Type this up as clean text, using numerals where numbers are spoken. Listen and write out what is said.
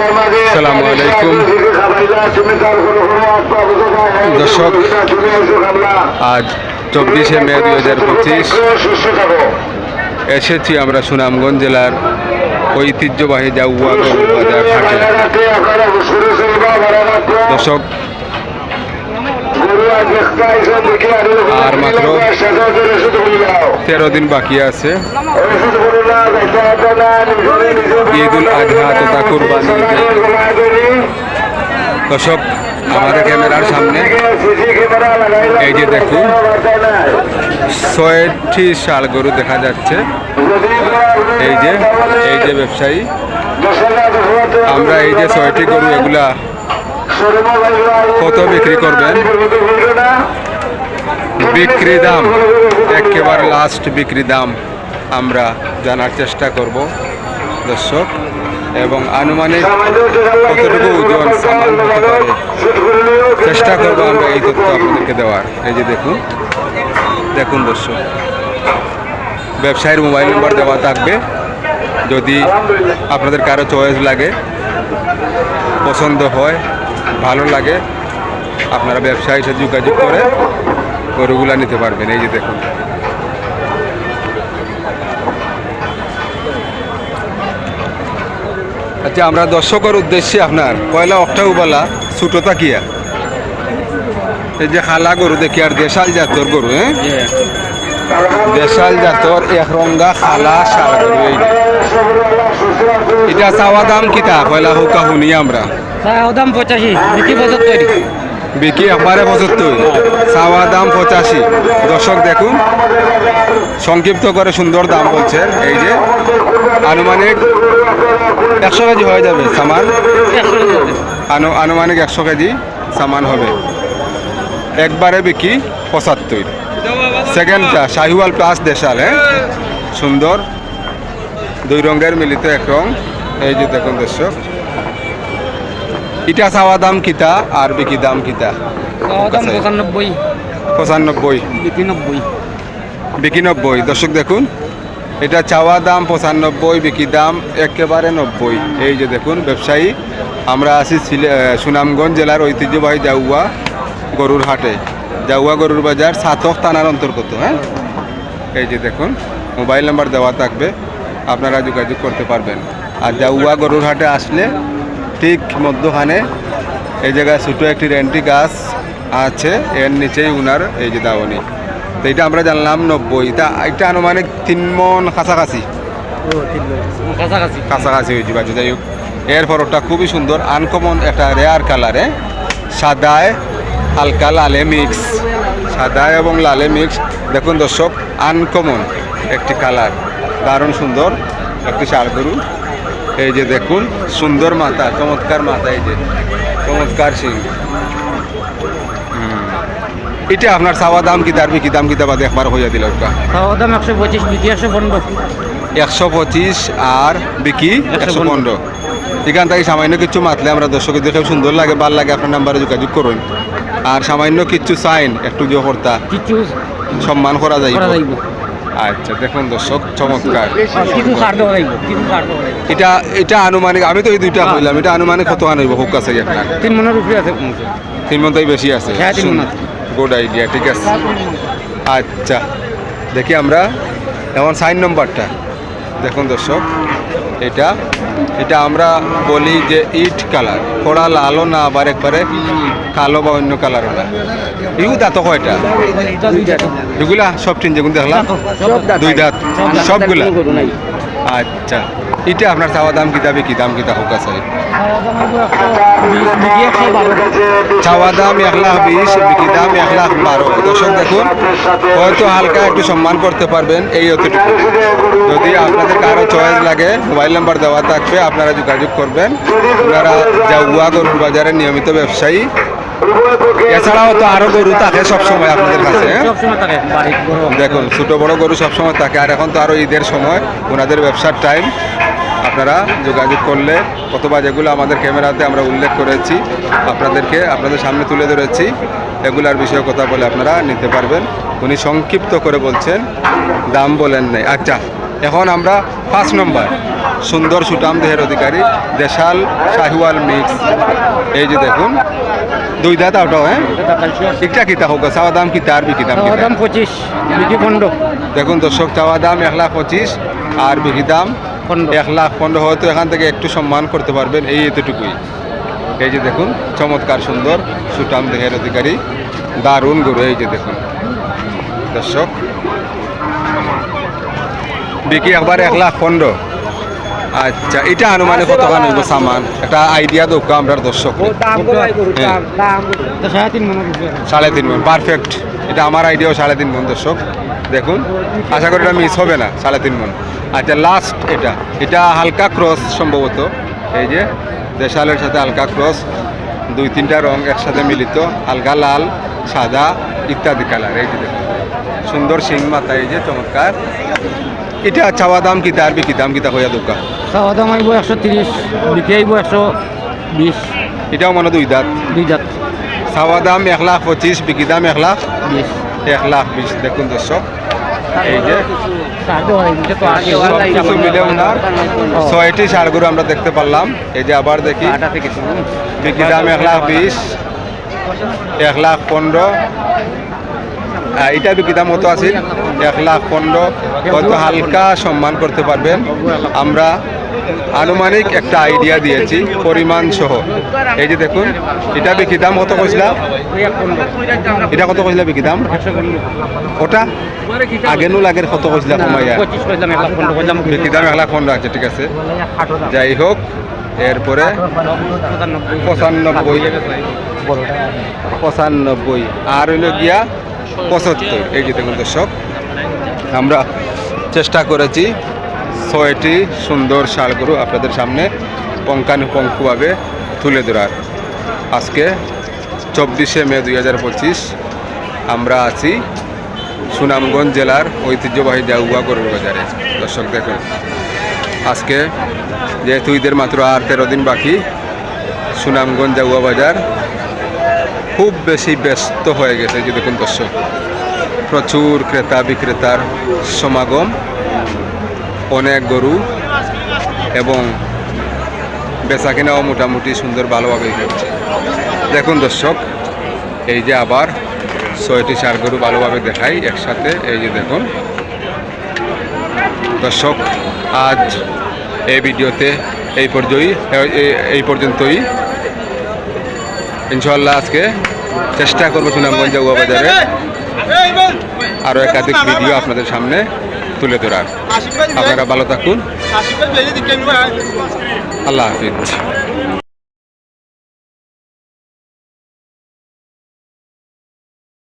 আসসালামু আলাইকুম দর্শক, আজ 24শে মে 2025 এসেছি আমরা সুনামগঞ্জ জেলার ঐতিহ্যবাহী জাউয়া গরুর বাজার হাটে। দর্শক, আর মাত্র 13 দিন বাকি আছে ঈদুল আজহা তথা কুরবানি। দর্শক, আমাদের ক্যামেরার সামনে এই যে দেখুন 6টি ষাঁড় গরু দেখা যাচ্ছে। এই যে ব্যবসায়ী, আমরা এই যে 6টি গরু, এগুলা কত বিক্রি করবেন, বিক্রি দাম, একেবারে লাস্ট বিক্রি দাম আমরা জানার চেষ্টা করব দর্শক, এবং আনুমানিক কতটুকু ওজন সামান হতে পারে চেষ্টা করবো আমরা এই তথ্য আপনাদেরকে দেওয়ার। এই যে দেখুন দর্শক, ব্যবসায়ীর মোবাইল নাম্বার দেওয়া থাকবে। যদি আপনাদের কারো চয়েস লাগে, পছন্দ হয়, ভালো লাগে, আপনারা ব্যবসায়ীর সাথে যোগাযোগ করে গরুগুলা নিতে পারবেন। এই যে দেখুন, আচ্ছা, আমরা দর্শকের উদ্দেশ্যে আপনার পয়লা অক্টোবরলা ছোটতা কিয়া এই যে খালা গরু দেখি, আর দেশাল জাতর গরু, দেশাল জাতর একরঙ্গা খালা ষাঁড় গরু। এটা চাওয়া দাম কিতা পয়লা হুকা শুনি আমরা? দাম 85, বিক্রি 75, বিক্রি একবারে 75, চাওয়া দাম 85। দর্শক দেখুন, সংক্ষিপ্ত করে সুন্দর দাম বলছেন। এই যে আনুমানিক 100 কেজি হয়ে যাবে সামান, আনুমানিক 100 কেজি সামান হবে। একবারে বিক্রি 75। সেকেন্ডটা শাহিওয়াল প্লাস দেশাল, সুন্দর দুই রঙের মিলিত এক রং। এই যে দেখুন দর্শক, এটা চাওয়া দাম কিতা আর বিক্রি দাম কিতা? 95, 95, বিক্রি 90। দর্শক দেখুন, এটা চাওয়া দাম 95, বিক্রি দাম একেবারে 90। এই যে দেখুন ব্যবসায়ী, আমরা আছি সুনামগঞ্জ জেলার ঐতিহ্যবাহী জাউয়া গরুর হাটে, জাউয়া গরুর বাজার, সাতক থানার অন্তর্গত। এই যে দেখুন, মোবাইল নাম্বার দেওয়া থাকবে, আপনারা যোগাযোগ করতে পারবেন। আর জাউয়া গরুর হাটে আসলে ঠিক মধ্যখানে এই জায়গায় ছোটো একটি রেন্টি গাছ আছে, এর নিচেই উনার এই যে দাওয়ানি। তো এটা আমরা জানলাম 90। এটা আনুমানিক 3 মণ কাছাকাছি হয়েছে বাচ্চা। যাই হোক, এর ফরকটা খুবই সুন্দর, আনকমন একটা রেয়ার কালারে, সাদায় হালকা লালে মিক্স, সাদা এবং লালে মিক্স। দেখুন দর্শক, আনকমন একটি কালার, দারুণ সুন্দর একটি ষাঁড় গরু। এই যে দেখুন, সুন্দর মাথা, চমৎকার মাথা, এই যে চমৎকার সিং। এটা আপনার চাওয়া দাম কি, তার বিক্রি দাম কিতা বাদে একবার হইয়া দিল? চাওয়া দাম 125, বিক্রি 115। 125 আর বিক্রি 115। এখান থেকে সামান্য কিছু মাতলে আমরা দর্শকের দেখে সুন্দর লাগে, ভাল লাগে, আপনার নাম্বারে যোগাযোগ করুন। আর সামান্য কিছু চাইন একটু যে কর্তা কিছু সম্মান করা যায়। আচ্ছা দেখুন দর্শক, চমৎকার। এটা আনুমানিক, আমি তো এই দুইটা বললাম, এটা আনুমানিক কত আনব হোক আছে আপনার? 3 মণের উপরে আছে। 3 মণ তাই বেশি আছে। হ্যাঁ, 3 মণ। গুড আইডিয়া, ঠিক আছে। আচ্ছা দেখি আমরা এখন 4 নম্বরটা দেখুন দর্শক, এটা আমরা বলি যে ইট কালার, খোড়া লালও না, আবার একবারে কালো বা অন্য কালারও না। ইউ দাঁত কয়টা? এগুলা সব টিন যেগুলো দেখলাম 2 দাঁত সবগুলা। আচ্ছা, এটা আপনার চাওয়া দাম কিতা, বিক্রি দাম কিতা হোক আছে? চাওয়া দাম 1,20,000, বিক্রি দাম 1,12,000। দর্শক দেখুন, হয়তো হালকা একটু সম্মান করতে পারবেন, এই অতটুকু। যদি আপনাদের কারো চয়েস লাগে, মোবাইল নাম্বার দেওয়া থাকবে, আপনারা যোগাযোগ করবেন। আপনারা জাউয়া গরুর বাজারের নিয়মিত ব্যবসায়ী। এছাড়াও তো আরো গরু থাকে সবসময় আপনাদের কাছে। দেখুন, ছোট বড় গরু সবসময় থাকে। আর এখন তো আরো ঈদের সময়, ওনাদের ব্যবসার টাইম। আপনারা যোগাযোগ করলে অথবা যেগুলো আমাদের ক্যামেরাতে আমরা উল্লেখ করেছি, আপনাদের সামনে তুলে ধরেছি, এগুলার বিষয়ে কথা বলে আপনারা নিতে পারবেন। উনি সংক্ষিপ্ত করে বলছেন, দাম বলেন নাই। আচ্ছা, এখন আমরা 5 নম্বর সুন্দর সুটাম দেহের অধিকারী দেশাল শাহিওয়াল মিক্স। এই যে দেখুন দুই দাঁত আউটাও, হ্যাঁ ঠিকঠাক কিতা হোক, চাওয়া দাম কিতা আর বিকি দাম চাওয়া কিতা? দাম 25, বিক্রি 15। দেখুন দর্শক, চাওয়া দাম 1,25,000 আর বিকি দাম 15। 1,15,000। হয়তো এখান থেকে একটু সম্মান করতে পারবেন, এই এতটুকুই। এই যে দেখুন চমৎকার সুন্দর সুটাম দেহের অধিকারী দারুণ গরু। এই যে দেখুন দর্শক, বিকি একবার 1,15,000। আচ্ছা, এটা আনুমানিক কত খান হইব সামান? একটা আইডিয়া দোকা আমরা দর্শক। তো 3.5 মনের উপরে। 3.5 মন পারফেক্ট। এটা আমার আইডিয়াও 3.5 মন দর্শক। দেখুন আশা করি এটা মিস হবে না, 3.5 মন। আচ্ছা লাস্ট এটা হালকা ক্রস সম্ভবত। এই যে দেশালের সাথে হালকা ক্রস, 2-3টা রং একসাথে মিলিত, হালকা লাল সাদা ইত্যাদি কালার। এই যে দেখুন সুন্দর সিং মাথা, এই যে চমৎকার। এটা চাওয়া দাম কিতা আর বিকি দাম কিতা হইয়া দোকা? চাওয়া দাম আইব 130, বিক্রি আইব 120। এটাও মানে দুই দাঁত। দুই জাত চাওয়া দাম 1,25,000, বিকি দাম 20। 1,20,000। দেখুন দর্শক, এই যে সাড়ে হয়, এটা তো আগে সব কিছু মিলে ওনার 6টি ষাঁড় আমরা দেখতে পারলাম। এই যে আবার দেখি আটা থেকে বিক্রি দাম 1,20,000, 1,15,000। এটা বিক্রি দাম মতো আছে 1,15,000। হয়তো হালকা সম্মান করতে পারবেন। আমরা আনুমানিক একটা আইডিয়া দিয়েছি পরিমাণ সহ। এই যে দেখুন এটা বিক্রি দাম কত কইছিলাম? এটা কত কইছিলাম বিক্রি দাম? ওটা আগে নুল আগের কত কইছিলাম কমাইয়া? 25 কইলাম, 1.15 কইলাম। বিক্রি দাম 1,15,000 আছে, ঠিক আছে। যাই হোক, এরপরে 95 আর হইল গিয়া 75। এই যে দেখুন দর্শক, আমরা চেষ্টা করেছি 6টি সুন্দর ষাঁড় গরু আপনাদের সামনে পঙ্খানুপঙ্খভাবে তুলে ধরার। আজকে 24শে মে 2025 আমরা আছি সুনামগঞ্জ জেলার ঐতিহ্যবাহী জাগুয়া গরুর বাজারে। দর্শক দেখুন, আজকে যেহেতু ঈদের মাত্র আর 13 দিন বাকি, সুনামগঞ্জ জাগুয়া বাজার খুব বেশি ব্যস্ত হয়ে গেছে। যে দেখুন দর্শক, প্রচুর ক্রেতা বিক্রেতার সমাগম, অনেক গরু এবং বেচা কেনাও মোটামুটি সুন্দর ভালোভাবেই হচ্ছে। দেখুন দর্শক, এই যে আবার 6টি ষাঁড় গরু ভালোভাবে দেখাই একসাথে। এই যে দেখুন দর্শক, আজ এই ভিডিওতে এই পর্যন্তই। ইনশাআল্লাহ আজকে চেষ্টা করবো সুনামগঞ্জ জাগুয়া বাজারে আরও একাধিক ভিডিও আপনাদের সামনে তুলে ধরার। আপনারা ভালো থাকুন, আল্লাহ হাফিজ।